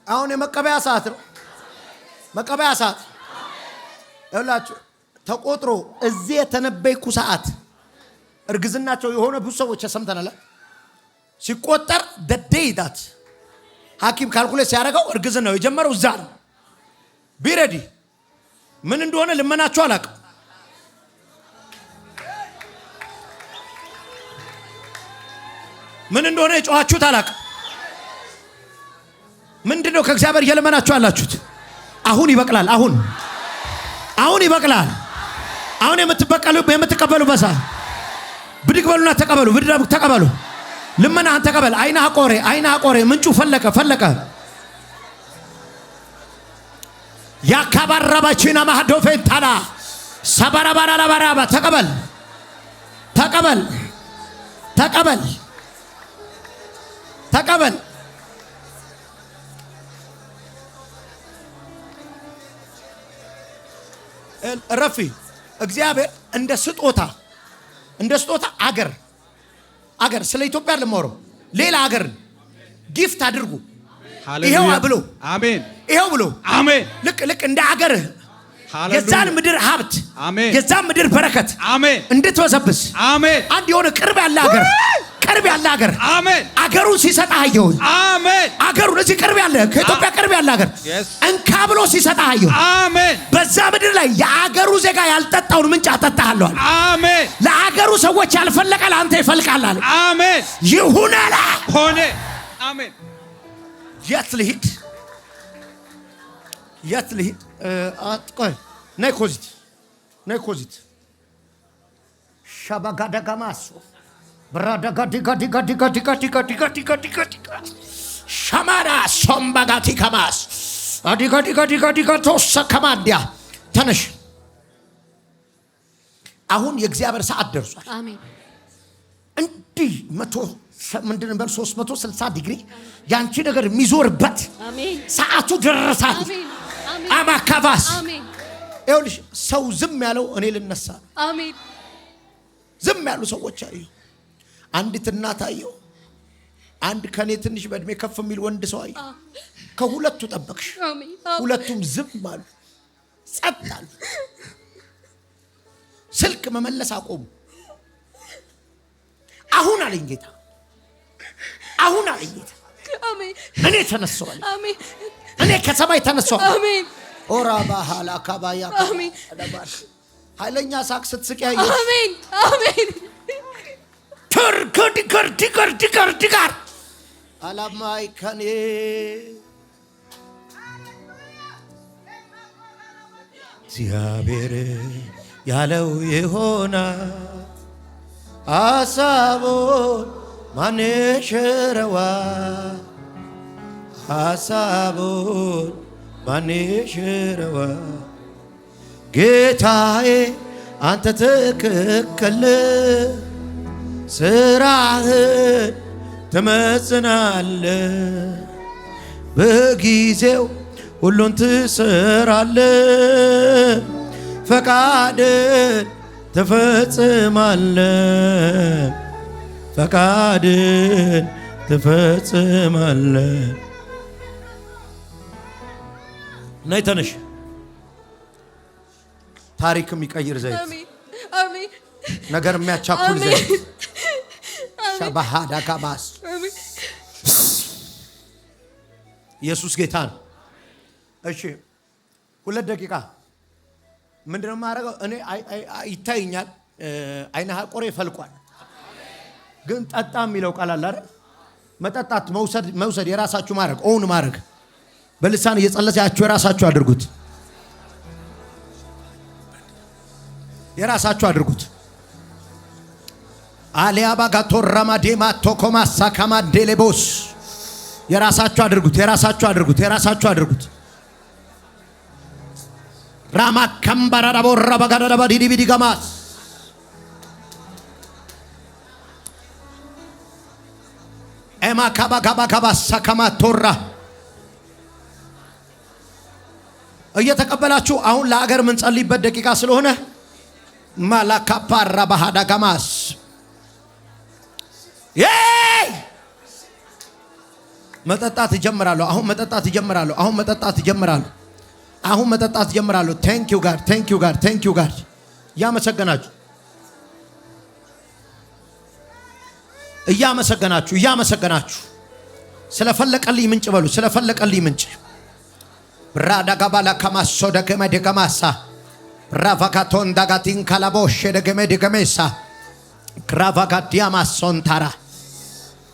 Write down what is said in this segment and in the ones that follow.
አሁን የመቀበያ ሰዓት ነው። መቀበያ ሰዓት ይኸውላችሁ ተቆጥሮ እዚህ የተነበይኩ ሰዓት እርግዝናቸው የሆነ ብዙ ሰዎች ሰምተናል። ሲቆጠር the day that ሐኪም ካልኩሌት ሲያደርገው እርግዝናው የጀመረው እዛ ነው። ቢረዲ ምን እንደሆነ ልመናችሁ አላውቅም። ምን እንደሆነ የጮኻችሁት አላውቅም። ምንድነው ከእግዚአብሔር እየለመናችሁ ያላችሁት? አሁን ይበቅላል። አሁን ይበቅላል። አሁን የምትቀበሉ በሳ ብድግ በሉና ተቀበሉ። ተቀበሉ። ልመናህን ተቀበል። አይና ቆሬ ምንጩ ፈለቀ ያካባራባችና ማህዶፌን ታላ ሰባራባራባራባ ተቀበል። ረፊ እግዚአብሔር እንደ ስጦታ አገር ስለ ኢትዮጵያ ለማወራው ሌላ አገር ጊፍት አድርጉ። ይሄው ብሎ አሜን። ይሄው ብሎ አሜን። ልክ እንደ አገር የዛን ምድር ሀብት የዛን ምድር በረከት አሜን እንድትወሰብስ አሜን። አንድ የሆነ ቅርብ ያለ አገር አሜን። አገሩን ሲሰጣህ አየሁ። አሜን። አገሩን እዚህ ቅርብ ያለ ከኢትዮጵያ ቅርብ ያለ አገር እንካ ብሎ ሲሰጣህ አየሁ። አሜን። በዛ ምድር ላይ የአገሩ ዜጋ ያልጠጣውን ምንጭ አጠጣሃለሁ። አሜን። ለአገሩ ሰዎች ያልፈለቀ ለአንተ ይፈልቃል። አሜን። ይሁን አለ ሆነ። አሜን። የት ልሂድ? አጥቆይ ነይ ኮዚት ሻባጋዳጋማሶ ብራዳጋዲጋዲጋዲጋዲጋዲጋዲጋዲጋዲጋ ሻማራ ሶምባጋቲ ከማስ አዲጋዲጋዲጋዲጋቶስ ከማንዲያ ተነሽ። አሁን የእግዚአብሔር ሰዓት ደርሷል። አሜን። እንዲህ 360 ዲግሪ ያንቺ ነገር የሚዞርበት ሰዓቱ ደረሳት። አማካባስ ይኸውልሽ ሰው ዝም ያለው እኔ ልነሳ። አሜን። ዝም ያሉ ሰዎች አየሁ። አንዲት እናት አየሁ። አንድ ከኔ ትንሽ በእድሜ ከፍ የሚል ወንድ ሰው አየሁ። ከሁለቱ ጠበቅሽ። ሁለቱም ዝም አሉ፣ ጸጥ አሉ። ስልክ መመለስ አቆሙ። አሁን አለኝ ጌታ አሜን። እኔ ተነሳዋለሁ። አሜን። እኔ ከሰማይ ተነሳዋለሁ። አሜን። ኦራ ባሃላ ካባያ አሜን። ኃይለኛ ሳቅ ስትስቅ ያየሁ። አሜን። ትርክድክር አላማይ ከኔ እግዚአብሔር ያለው ይሆናል። ሐሳቡን ማን ይሽረዋል? ሐሳቡን ማን ይሽረዋል? ጌታዬ አንተ ትክክል ስራህን ትመጽናለህ፣ በጊዜው ሁሉን ትሰራለህ፣ ፈቃድን ትፈጽማለህ፣ ፈቃድን ትፈጽማለህ። ነይ ተነሽ። ታሪክ የሚቀይር ዘይት፣ አሜን። ነገር የሚያቻኩል ዘይት ሻባሃዳ ካባስ ኢየሱስ ጌታ ነው። እሺ 2 ደቂቃ ምንድነው የማደርገው? እኔ ይታየኛል። አይናህ ቆሬ ፈልቋል። ግን ጠጣ የሚለው ቃል አለ አይደል? መጠጣት መውሰድ የራሳችሁ ማድረግ ኦውን ማድረግ በልሳን እየጸለያችሁ የራሳችሁ አድርጉት። የራሳችሁ አድርጉት። አሊያባ ጋቶራማ ዴማ ቶኮማ ሳካማ ዴሌቦስ የራሳችሁ አድርጉት። የራሳችሁ አድርጉት። ራማ ካምባራዳ ቦራ ባጋዳባ ዲዲቢዲ ጋማስ ኤማ ካባ ሳካማ ቶራ እየተቀበላችሁ አሁን ለሀገር ምን ጸልይበት ደቂቃ ስለሆነ ማላካፓራ ባሃዳ ጋማስ መጠጣት እጀምራለሁ። አሁን መጠጣት እጀምራለሁ። አሁን መጠጣት እጀምራለሁ። አሁን መጠጣት እጀምራለሁ። ቴንክ ዩ ጋድ ቴንክ ዩ ጋድ ቴንክ ዩ ጋድ እያመሰገናችሁ እያመሰገናችሁ እያመሰገናችሁ ስለፈለቀልኝ ምንጭ በሉ። ስለፈለቀልኝ ምንጭ ብራዳ ጋባላ ከማሶ ደገመ ደገማሳ ራቫካቶን ዳጋቲን ካላቦሽ ደገመ ደገሜሳ ግራቫጋዲያማሶን ታራ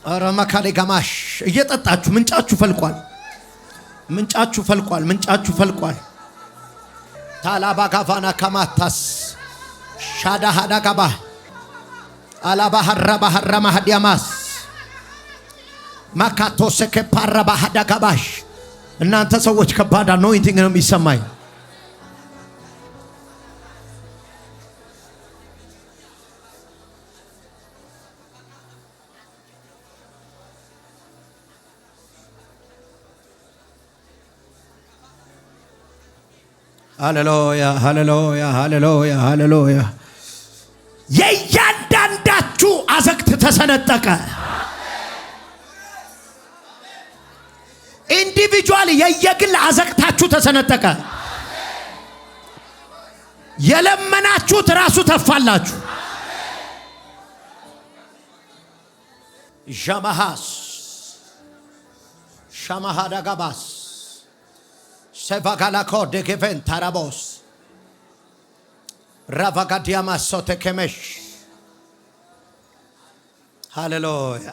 አረማካሌ ጋማሽ እየጠጣችሁ ምንጫችሁ ፈልቋል። ምንጫችሁ ፈልቋል። ምንጫችሁ ፈልቋል። ታላባ ጋቫና ከማታስ ሻዳ ሃዳ ጋባ አላባ ሐራባ ሐራማ ሐዲያማስ ማካቶስ ከፓራባ ሃዳ ጋባሽ እናንተ ሰዎች ከባድ አኖይንቲንግ ነው የሚሰማኝ። ሃሌሉያ ሃሌሉያ ሃሌሉያ ሃሌሉያ። የእያንዳንዳችሁ አዘቅት ተሰነጠቀ። ኢንዲቪጁዋል የየግል አዘቅታችሁ ተሰነጠቀ። የለመናችሁት ራሱ ተፋላችሁ። ጃማሃስ ሻማሃዳጋባስ ሰቫጋላኮ ደገቨን ታራቦስ ራቫጋዲያማስ ሶተከመሽ ሃሌሉያ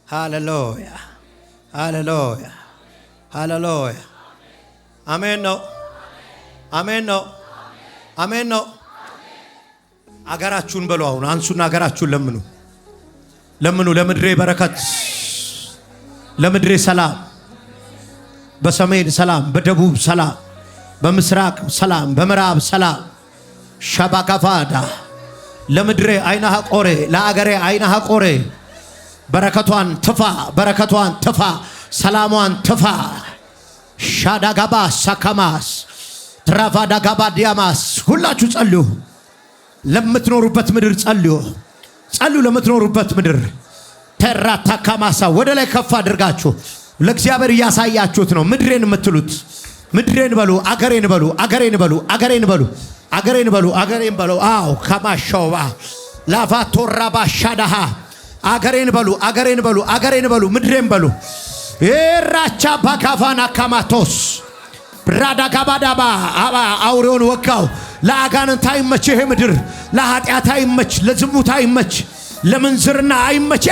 ሃሌሉያ ሃሌሉያ ሃሌሉያ። አሜን ነው አሜን ነው አሜን ነው። አገራችሁን በሉ። አሁን አንሱና አገራችሁን ለምኑ ለምኑ። ለምድሬ በረከት፣ ለምድሬ ሰላም፣ በሰሜን ሰላም፣ በደቡብ ሰላም፣ በምስራቅ ሰላም፣ በምዕራብ ሰላም። ሻባካፋዳ ለምድሬ አይናሃ ቆሬ፣ ለአገሬ አይናሃ ቆሬ። በረከቷን ትፋ፣ በረከቷን ትፋ፣ ሰላሟን ትፋ። ሻዳጋባ ሳካማስ ትራፋዳጋባ ዲያማስ። ሁላችሁ ጸልዩ፣ ለምትኖሩበት ምድር ጸልዩ፣ ጸልዩ ለምትኖሩበት ምድር። ተራታካማሳ ወደ ላይ ከፍ አድርጋችሁ ለእግዚአብሔር እያሳያችሁት ነው። ምድሬን የምትሉት ምድሬን በሉ፣ አገሬን በሉ፣ አገሬን በሉ፣ አገሬን በሉ፣ አገሬን በሉ፣ አገሬን በሉ። አው ከማሻውባ ላቫቶራባ ሻዳሃ አገሬን በሉ፣ አገሬን በሉ፣ አገሬን በሉ፣ ምድሬን በሉ። ኤራቻ ባካፋና ካማቶስ ብራዳ ጋባዳባ አባ አውሬውን ወጋው። ለአጋንንት አይመች ይሄ ምድር፣ ለኃጢአት አይመች፣ ለዝሙት አይመች፣ ለምንዝርና አይመች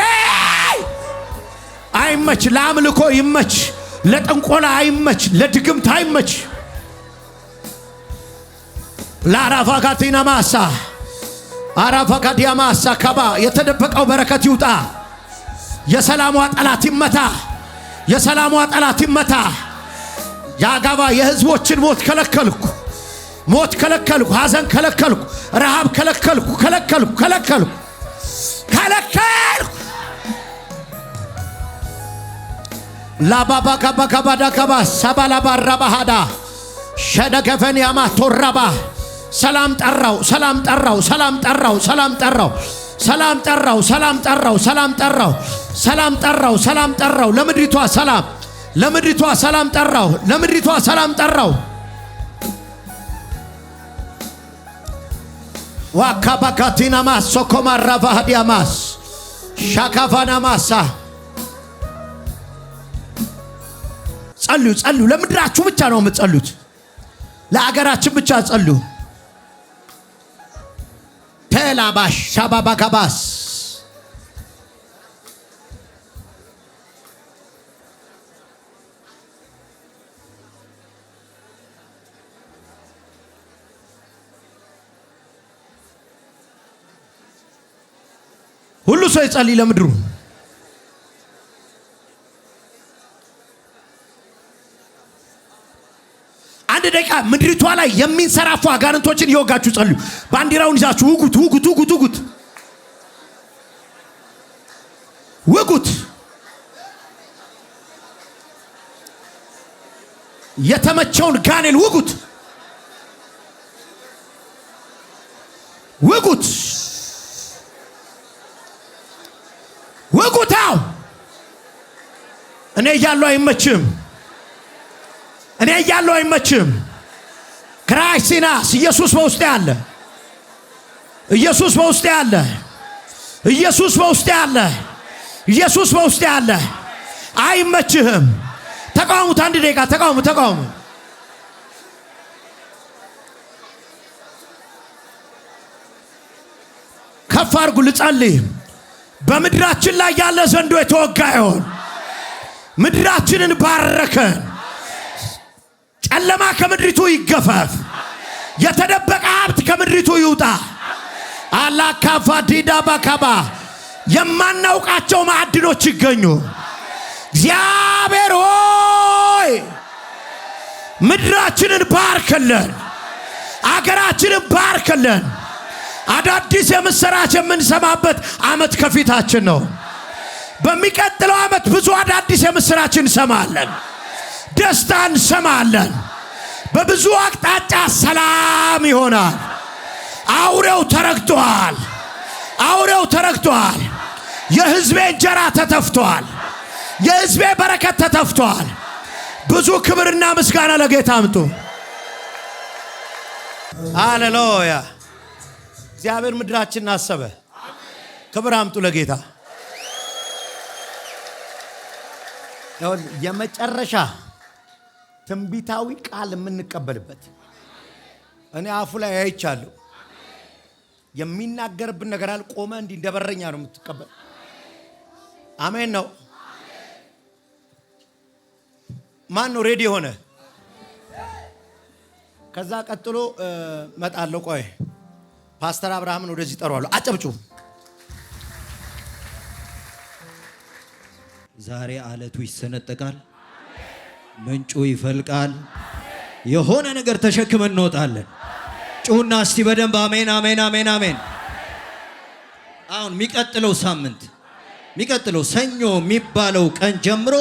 አይመች፣ ለአምልኮ ይመች፣ ለጥንቆላ አይመች፣ ለድግምት አይመች። ለአራፋጋቲና ማሳ አራፋጋዲያ ማሳ ካባ የተደበቀው በረከት ይውጣ። የሰላሟ ጠላት ይመታ፣ የሰላሟ ጠላት ይመታ። ያጋባ የህዝቦችን ሞት ከለከልኩ፣ ሞት ከለከልኩ፣ ሐዘን ከለከልኩ፣ ረሃብ ከለከልኩ፣ ከለከልኩ፣ ከለከልኩ፣ ከለከልኩ። ላባባ ካባ ካባዳ ካባ ሰባላባ ረባሃዳ ሸደገፈን ያማቶራባ ሰላም ጠራው፣ ሰላም ጠራው፣ ሰላም ጠራው፣ ሰላም ጠራው፣ ሰላም ጠራው፣ ሰላም ጠራው፣ ሰላም ጠራው፣ ሰላም ጠራው፣ ሰላም ጠራው። ለምድሪቷ ሰላም፣ ለምድሪቷ ሰላም ጠራው፣ ለምድሪቷ ሰላም ጠራው። ዋካባካቲና ማስ ሶኮማራ ቫሃዲያማስ ሻካፋና ማሳ። ጸልዩ፣ ጸልዩ። ለምድራችሁ ብቻ ነው የምትጸልዩት፣ ለአገራችን ብቻ ጸልዩ። ቴላባሽ ሻባባጋባስ ሁሉ ሰው ይጸልይ ለምድሩ። አንድ ደቂቃ ምድሪቷ ላይ የሚንሰራፉ አጋንንቶችን ይወጋችሁ ጸልዩ። ባንዲራውን ይዛችሁ ውጉት፣ ውጉት፣ ውጉት፣ ውጉት፣ ውጉት። የተመቸውን ጋኔል ውጉት፣ ውጉት፣ ውጉታው። እኔ እኔ እያለሁ አይመችም። እኔ እያለሁ አይመችም። ክራይሲናስ ኢየሱስ በውስጤ አለ። ኢየሱስ በውስጤ አለ። ኢየሱስ በውስጤ አለ። ኢየሱስ በውስጤ አለ። አይመችህም። ተቃውሙት። አንድ ደቂቃ ተቃውሙ። ከፍ አድርጉ። ልጸልይ። በምድራችን ላይ ያለ ዘንዶ የተወጋ ይሁን። ምድራችንን ባረከን። ጨለማ ከምድሪቱ ይገፈፍ። የተደበቀ ሀብት ከምድሪቱ ይውጣ። አላካፋ ዲዳ ባካባ የማናውቃቸው ማዕድኖች ይገኙ። እግዚአብሔር ሆይ ምድራችንን ባርከለን። አገራችንን ባርከለን። አዳዲስ የምስራች የምንሰማበት ዓመት ከፊታችን ነው። በሚቀጥለው ዓመት ብዙ አዳዲስ የምስራች እንሰማለን። ደስታ እንሰማለን። በብዙ አቅጣጫ ሰላም ይሆናል። አውሬው ተረግጧል። አውሬው ተረግጧል። የሕዝቤ እንጀራ ተተፍቷል። የሕዝቤ በረከት ተተፍቷል። ብዙ ክብርና ምስጋና ለጌታ አምጡ። ሃሌሉያ። እግዚአብሔር ምድራችንን አሰበ። ክብር አምጡ ለጌታ። የመጨረሻ ትንቢታዊ ቃል የምንቀበልበት እኔ አፉ ላይ አይቻለሁ። የሚናገርብን ነገር አለ። ቆመ እንዲህ እንደበረኛ ነው የምትቀበል። አሜን ነው። ማን ነው ሬዲ ሆነ? ከዛ ቀጥሎ መጣለሁ። ቆይ ፓስተር አብርሃምን ወደዚህ ጠሯለሁ። አጨብጩ። ዛሬ አለቱ ይሰነጠቃል፣ ምንጩ ይፈልቃል። የሆነ ነገር ተሸክመን እንወጣለን። ጩና እስቲ በደንብ አሜን አሜን አሜን አሜን። አሁን የሚቀጥለው ሳምንት የሚቀጥለው ሰኞ የሚባለው ቀን ጀምሮ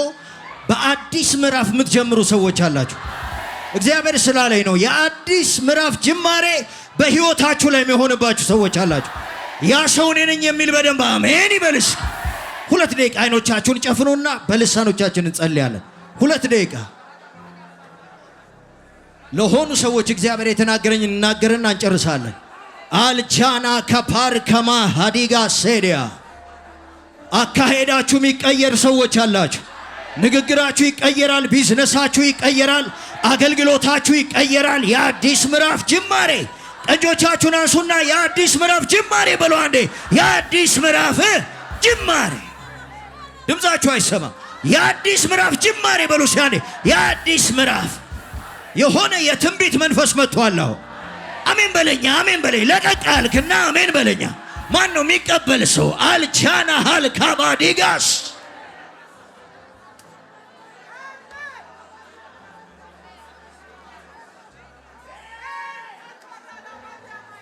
በአዲስ ምዕራፍ የምትጀምሩ ሰዎች አላችሁ። እግዚአብሔር ስላለኝ ነው። የአዲስ ምዕራፍ ጅማሬ በህይወታችሁ ላይ የሚሆንባችሁ ሰዎች አላችሁ። ያ ሰው እኔ ነኝ የሚል በደንብ አሜን ይበልስ። 2 ደቂቃ አይኖቻችሁን ጨፍኑና በልሳኖቻችን እንጸልያለን። 2 ደቂቃ ለሆኑ ሰዎች እግዚአብሔር የተናገረኝ እናገርና እንጨርሳለን። አልጃና ከፓር ከማ ሃዲጋ ሴዲያ አካሄዳችሁ የሚቀየር ሰዎች አላችሁ። ንግግራችሁ ይቀየራል። ቢዝነሳችሁ ይቀየራል። አገልግሎታችሁ ይቀየራል። የአዲስ ምዕራፍ ጅማሬ። እጆቻችሁን አንሱና የአዲስ ምዕራፍ ጅማሬ በሉ አንዴ። የአዲስ ምዕራፍ ጅማሬ። ድምጻችሁ አይሰማም። የአዲስ ምዕራፍ ጅማሬ በሉ ሲያኔ። የአዲስ ምዕራፍ የሆነ የትንቢት መንፈስ መጥቷል። አሜን በለኛ። አሜን በለኝ። ለቀቅ ያልክና አሜን በለኛ። ማን ነው የሚቀበል ሰው? አልቻና ሃልካባዲጋስ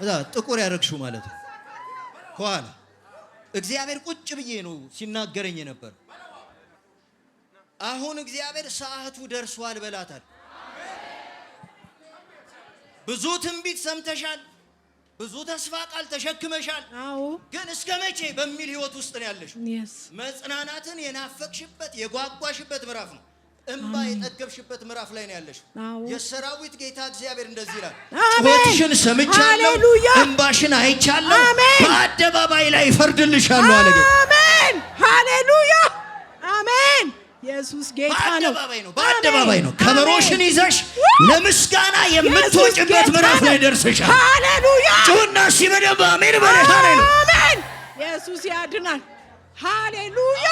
እዛ ጥቁር ያረግሽው ማለት ነው። ከኋላ እግዚአብሔር ቁጭ ብዬ ነው ሲናገረኝ ነበር። አሁን እግዚአብሔር ሰዓቱ ደርሷል በላታል። ብዙ ትንቢት ሰምተሻል። ብዙ ተስፋ ቃል ተሸክመሻል። ግን እስከ መቼ በሚል ህይወት ውስጥ ነው ያለሽ። መጽናናትን የናፈቅሽበት የጓጓሽበት ምዕራፍ ነው። እንባ የጠገብሽበት ምዕራፍ ላይ ነው ያለሽ። የሰራዊት ጌታ እግዚአብሔር እንደዚህ ይላል፣ ጩኸትሽን ሰምቻለሁ፣ እንባሽን አይቻለሁ፣ በአደባባይ ላይ ይፈርድልሻለሁ አለ። አሜን ሃሌሉያ አሜን። ኢየሱስ ጌታ ነው። በአደባባይ ነው። ከበሮሽን ይዘሽ ለምስጋና የምትወጭበት ምዕራፍ ላይ ደርሰሻል። ሃሌሉያ ጩና ሲበደባ አሜን በለ። ሃሌሉያ አሜን። ኢየሱስ ያድናል። ሃሌሉያ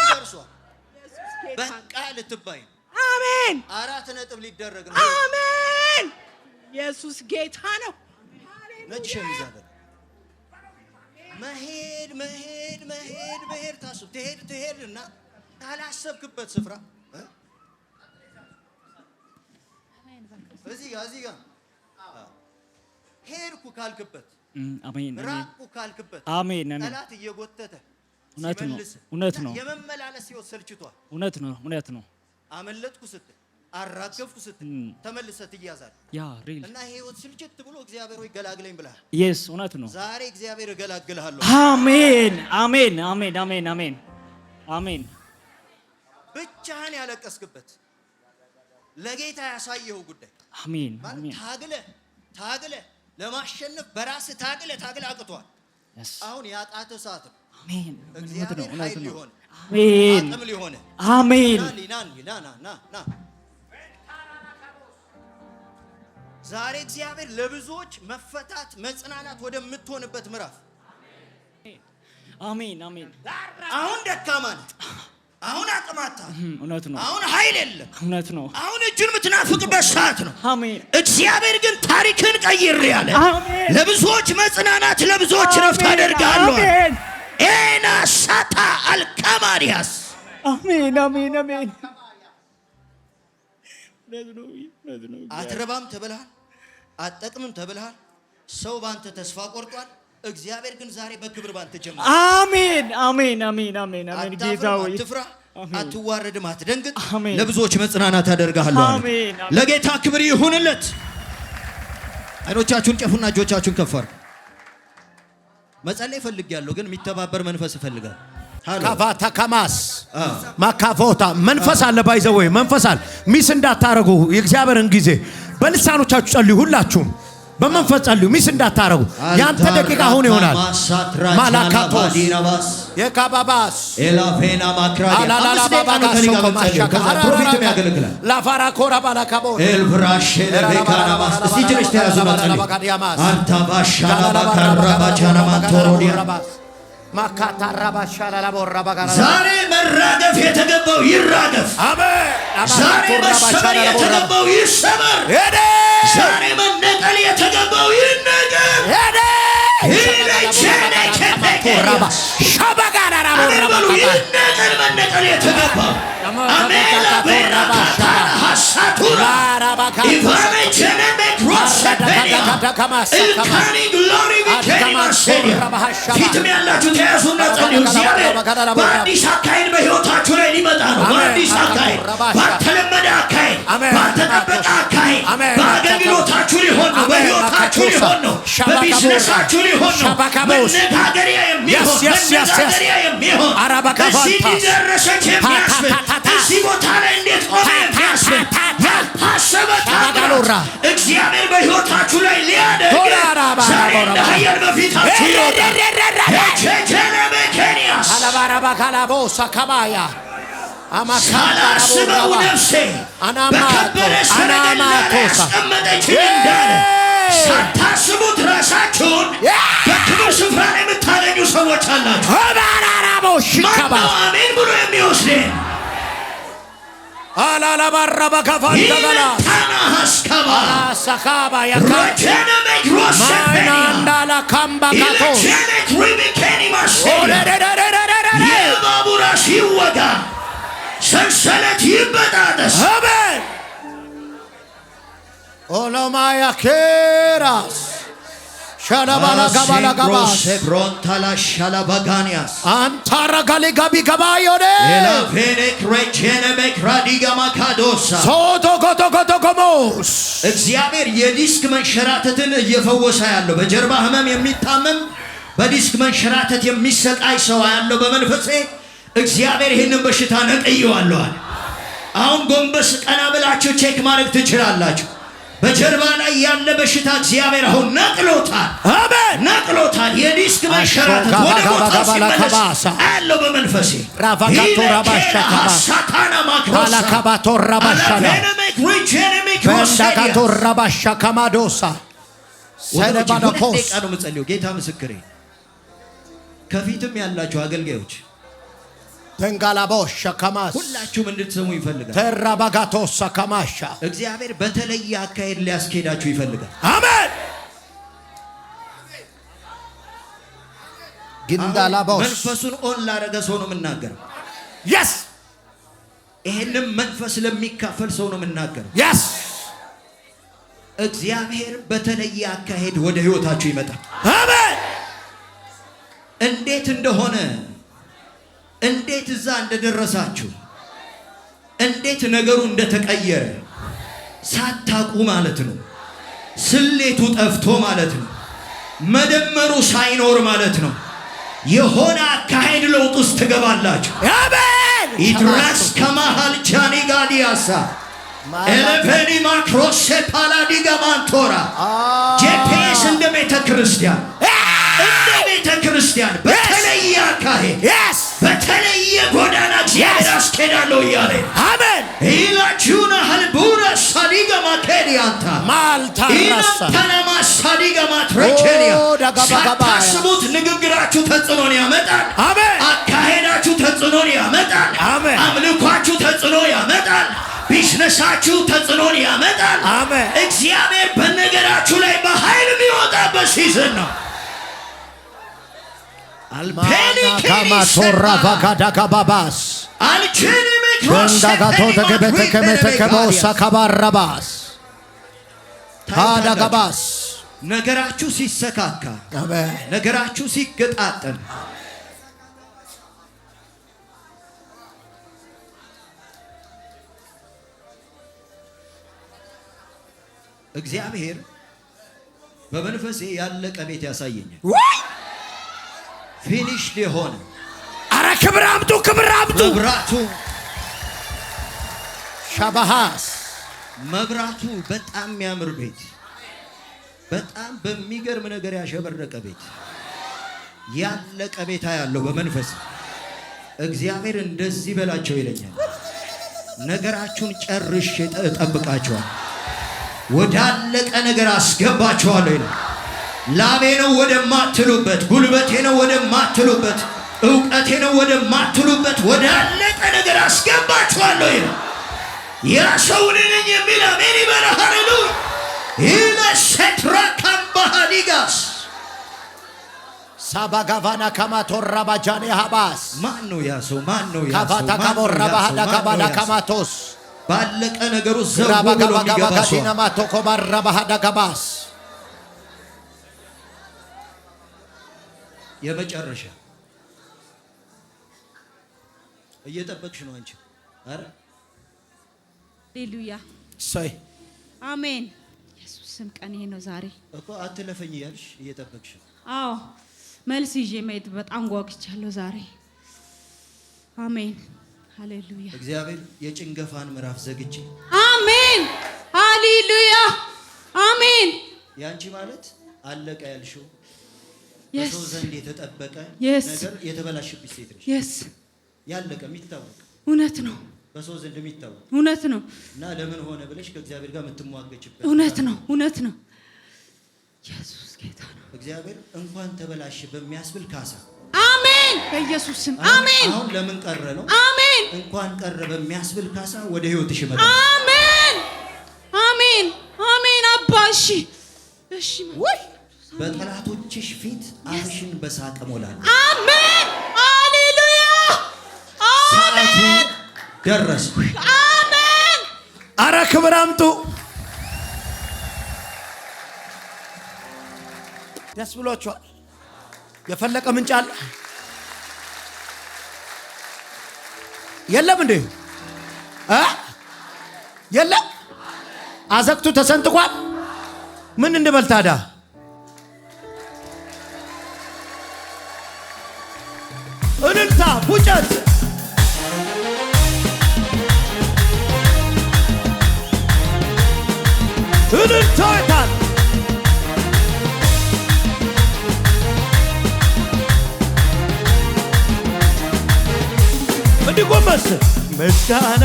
በቃ ልትባይ አሜን። 4 ነጥብ ሊደረግ ነው። አሜን። ኢየሱስ ጌታ ነው። ነጭ ሸሚዝ አለ። መሄድ መሄድ መሄድ መሄድ ታስብ ትሄድና ካላሰብክበት ስፍራ እዚህ ጋር ሄድኩ ካልክበት አሜን ራቁ ካልክበት አሜን ጠላት እየጎተተ እውነት ነው። የመመላለስ ህይወት ሰልችቷል። እውነት ነው። አመለጥኩ ስትል አራገፍኩ ስትል ተመልሰህ ትያዛለህ። ያ ሪል እና ህይወት ስልችት ብሎ እግዚአብሔር ሆይ ገላግለኝ ብለሃል። ኢየስ እውነት ነው። ዛሬ እግዚአብሔር እገላግልሃለሁ። አሜን አሜን አሜን አሜን አሜን አሜን። ብቻህን ያለቀስክበት ለጌታ ያሳየው ጉዳይ አሜን ማለት ታግለ ለማሸነፍ በራስ ታግለ አቅቷል። አሁን ያቃተ ሰዓት ነው። አሜን እግዚአብሔር ኃይል ሊሆን አሜን አቅም ሊሆን አሜን ና ዛሬ እግዚአብሔር ለብዙዎች መፈታት መጽናናት ወደምትሆንበት ምዕራፍ አሜን አሜን። አሁን ደካማ ነህ፣ አሁን አቅማታ፣ እውነት ነው። አሁን ኃይል የለም፣ እውነት ነው። አሁን እጁን የምትናፍቅበት ሰዓት ነው። አሜን። እግዚአብሔር ግን ታሪክን ቀይር ያለ ለብዙዎች መጽናናት ለብዙዎች ረፍት አደርጋለሁ። አሜን። ኤና ሳታ አልካማሪያስ አሜን አሜን አሜን። አትረባም ተብለሃል፣ አትጠቅምም ተብለሃል። ሰው ባንተ ተስፋ ቆርጧል። እግዚአብሔር ግን ዛሬ በክብር ባንተ ጀመረ። አሜን አሜን አሜን አሜን አሜን። ጌታ ሆይ አትፍራ፣ አትዋረድም፣ አትደንግጥ። ለብዙዎች መጽናናት አደርጋለሁ። አሜን። ለጌታ ክብር ይሁንለት። አይኖቻችሁን ጨፉና እጆቻችሁን ከፍ አድርጉ። መጸለይ ፈልጋለሁ፣ ግን የሚተባበር መንፈስ እፈልጋለሁ። ካፋታ ካማስ ማካፎታ መንፈስ አለ፣ ባይዘው መንፈስ አለ። ሚስ እንዳታረጉ የእግዚአብሔርን ጊዜ በልሳኖቻችሁ ጸልዩ። ሁላችሁም በመንፈስ ጸልዩ፣ ሚስ እንዳታረጉ። ያንተ ደቂቃ አሁን ይሆናል። ማላካቶስ የካባባስ ኤላፌና ማክራዲ ፕሮፊትም ያገለግላል። ላፋራ ኮራ ባላካቦ ኤልብራሽ ለቤካና ማስ እስቲ ጅርሽ ተያዙና ጸልዩ። አንታባሻላ ባካራባቻና ማንቶሮዲያ ዛሬ መራገፍ የተገባው ይራገፍ። ዛሬ መሰበር የተገባው ይሰበር። ዛሬ መነቀል የተገባው ይነቀል። ይነቀል መነቀል የተገባው አሜላ ቤራ ባታራ ሀሳቱራ ኢቫኔ ቸነሜ ክሮሰፔኒያ ኢልካኒ ግሎሪ ቢኬኒ ማርሴኒያ ፊትም ያላችሁ ተያዙና ጸልዩ። እግዚአብሔር በአዲስ አካሄድ በሕይወታችሁ ላይ ሊመጣ ነው። በአዲስ አካሄድ፣ ባልተለመደ አካሄድ፣ ባልተጠበቀ አካሄድ በአገልግሎታችሁ ሊሆን ነው። በሕይወታችሁ ሊሆን ነው። በቢዝነሳችሁ ሊሆን ነው። መነጋገሪያ የሚሆን እዚህ ሊደረሰች የሚያስብል እዚህ ቦታ ላይ እንዴት ቆመ የሚያስብል ያልታሰበ ታምራት እግዚአብሔር በሕይወታችሁ ላይ ሊያደርግ ዛሬ እንደ ኃያል በፊታችሁ ይወጣል። ኬንያስ ሳላስበው ነፍሴ በከበረ ሰረገላ ላይ ያስቀመጠችኝ እንዳለ ሳታስቡት ራሳችሁን በክብር ስፍራ ላይ የምታገኙ ሰዎች አላችሁ። ማነው አሜን ብሎ የሚወስደን? የባቡራ ሲወጋ ሰንሰለት ይበጣጠስ። ኦሎማያ ኬራስ ሻላባላ ጋባላ ጋባስ ብሮንታላ ሻላባጋኒያስ አንታራ ጋሊ ጋቢ ጋባዮኔ ኤላፌኔ ክሬቼኔ መክራዲጋማ ካዶሳ ሶቶ ጎቶ ጎቶ ጎሞስ እግዚአብሔር የዲስክ መንሸራተትን እየፈወሰ ያለው በጀርባ ህመም የሚታመም በዲስክ መንሸራተት የሚሰቃይ ሰው ያለው በመንፈሴ እግዚአብሔር ይህንን በሽታ ነቅየዋለሁ። አሁን ጎንበስ ቀና ብላችሁ ቼክ ማድረግ ትችላላችሁ። በጀርባ ላይ ያለ በሽታ እግዚአብሔር አሁን ነቅሎታል። አሜን፣ ነቅሎታል። የዲስክ መንሸራተት ወደ ቦታ ሲመለስ አያለው በመንፈሴ ራቫካቶ ራባሻካ ሳታና ማክሮሳ ባላካባቶ ራባሻላ በንዳካቶ ራባሻካ ማዶሳ ሰለባዳኮስ ቃሉ መጸልዩ ጌታ ምስክሬ። ከፊትም ያላችሁ አገልጋዮች ተንጋላቦሽ ከማስ ሁላችሁም እንድትሰሙ ይፈልጋል። ተራባጋቶስ ከማሻ እግዚአብሔር በተለየ አካሄድ ሊያስኬዳችሁ ይፈልጋል። አሜን። ግንዳላቦስ መንፈሱን ኦን ላረገ ሰው ነው የምናገረው። yes ይሄንም መንፈስ ለሚካፈል ሰው ነው የምናገረው። yes እግዚአብሔር በተለየ አካሄድ ወደ ህይወታችሁ ይመጣል። አሜን። እንዴት እንደሆነ እንዴት እዛ እንደደረሳችሁ እንዴት ነገሩ እንደተቀየረ ሳታውቁ ማለት ነው። ስሌቱ ጠፍቶ ማለት ነው። መደመሩ ሳይኖር ማለት ነው። የሆነ አካሄድ ለውጥ ውስጥ ትገባላችሁ። አሜን። ኢድራስ ከማሃል ጃኒ ጋዲያሳ ኤሌፌኒ ማክሮሴ ፓላዲጋ ማንቶራ ጄፒኤስ እንደ ቤተ ክርስቲያን በተለየ አካሄድ በተለየ ጎዳና እግዚአብሔር አስኬዳለሁ እያለ አሜን ኢላቹና ሀልቡራ ሳዲጋ ማቴሪያንታ ኢናታናማ ሳዲጋ ማትረቼሪያ ሳታስቡት ንግግራችሁ ተጽዕኖን ያመጣል። አካሄዳችሁ ተጽዕኖን ያመጣል። አምልኳችሁ ተጽዕኖ ያመጣል። ቢዝነሳችሁ ተጽዕኖን ያመጣል። እግዚአብሔር በነገራችሁ ላይ በኃይል የሚወጣበት ሲዝን ነው። አልፔኒ ካማቶራ ባጋዳጋባባስ አልቼኒ ሸንዳጋቶ ተገበተ ከመተከቦሳ ካባራባስ ታዳጋባስ ነገራችሁ ሲሰካካ ነገራችሁ ሲገጣጠም እግዚአብሔር በመንፈሴ ያለቀ ቤት ያሳየኛል። ፊኒሽ ሊሆን አረ ክብር አምጡ መብራቱ ሻባሃስ መብራቱ በጣም የሚያምር ቤት በጣም በሚገርም ነገር ያሸበረቀ ቤት ያለቀ ቤት ያለው በመንፈስ እግዚአብሔር እንደዚህ በላቸው ይለኛል። ነገራችሁን ጨርሼ እጠብቃችኋለሁ፣ ወዳለቀ ነገር አስገባችኋለሁ ይላል። ላቤ ነው ወደማትሉበት፣ ጉልበቴ ነው ወደማትሉበት፣ ዕውቀቴ ነው ወደማትሉበት ወዳለቀ ነገር አስገባችኋለሁ ይላል። ያ ሰው ነኝ የሚል አሜን ይበል። ሃሌሉያ ኢለሰትራ ካምባሃሊጋስ ሳባጋቫና ካማቶራ ባጃኔ ሃባስ ማን ነው ያ ሰው? ማን ነው ያ ሰው? ካፋታ ካቦራ ባሃዳ ካባላ ካማቶስ ባለቀ ነገሩ ዘው ብሎ የሚገባ ሰው ማቶኮ ባራ ባሃዳ ካባስ የመጨረሻ እየጠበቅሽ ነው አንቺ። አረ ሃሌሉያ ሰይ አሜን። ኢየሱስ ስም ቀን ይሄ ነው ዛሬ እኮ አትለፈኝ እያልሽ እየጠበቅሽ። አዎ መልስ ይዤ መሄድ በጣም ጓጉቻለሁ ዛሬ። አሜን ሃሌሉያ። እግዚአብሔር የጭንገፋን ምዕራፍ ዘግቼ አሜን ሃሌሉያ አሜን። ያንቺ ማለት አለቀ ያልሽው Yes. በሰው ዘንድ የተጠበቀ Yes. ነገር የተበላሸብሽ ሴት ነሽ። Yes. ያለቀ የሚታወቅ እውነት ነው። በሰው ዘንድ የሚታወቅ እውነት ነው። እና ለምን ሆነ ብለሽ ከእግዚአብሔር ጋር የምትሟገችበት እውነት ነው። እውነት ነው። ኢየሱስ ጌታ ነው። እግዚአብሔር እንኳን ተበላሽ በሚያስብል ካሳ አሜን በኢየሱስ ስም አሜን። አሁን ለምን ቀረ ነው? አሜን እንኳን ቀረ በሚያስብል ካሳ ወደ ህይወትሽ ይመጣል። አሜን አሜን አሜን። አባሺ እሺ ወይ በጠላቶችሽ ፊት አፍሽን በሳቅ ሞላለሁ። አሜን ሃሌሉያ አሜን። ደረስ አሜን። አረ ክብር አምጡ። ደስ ብሏችኋል? የፈለቀ ምንጭ አለ የለም እንዴ? የለም። አዘቅቱ ተሰንጥቋል። ምን እንበል ታዲያ? እልልታ ፉጨት እልልታ ይታል እንዲጎመስ ምስጋና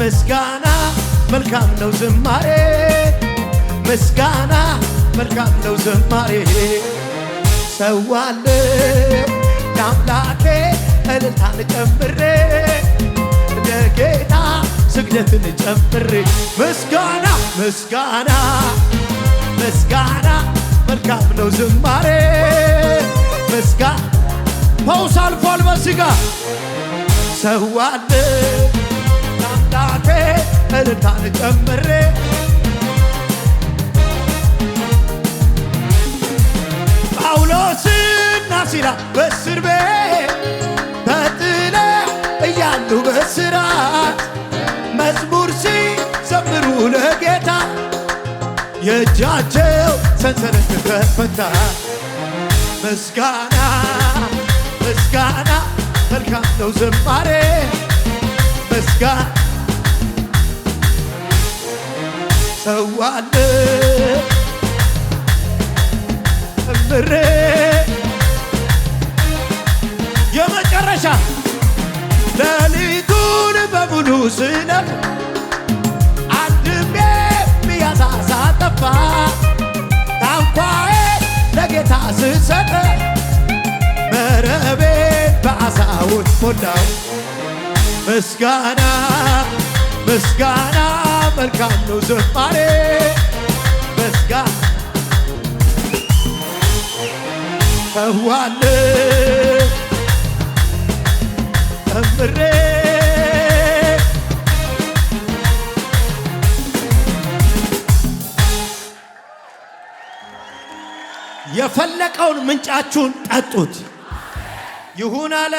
ምስጋና መልካም ነው ዝማሬ ምስጋና መልካም ነው ዝማሬ ሰዋለ ለአምላኬ እልልታን ጨምሬ ለጌታ ስግደትን ጨምሬ ምስጋና ምስጋና ምስጋና መልካም ነው ዝማሬ ምስጋና ፈውስ አልፏል በሥጋ ሰዋለ ለአምላኬ እልልታን ጨምሬ ጳውሎስና ሲላስ በእስር ቤት ተጥለው እያሉ በእስራት መዝሙር ሲዘምሩ ለጌታ የእጃቸው ሰንሰለት ተፈታ። ምስጋና ምስጋና መልካም ነው ዝማሬ ምስጋና ሰዋለ እምሬ የመጨረሻ ሌሊቱን በሙሉ ስነፍ አንድም የሚያሳሳ ጠፋ ታንኳዬ ለጌታ ስሰጥ መረቤን በዓሣዎች ሞላው ምስጋና ምስጋና መልካም ነው ዝማሬ ምስጋና ሰዋለ እምሬ የፈለቀውን ምንጫችሁን ጠጡት ይሁን አለ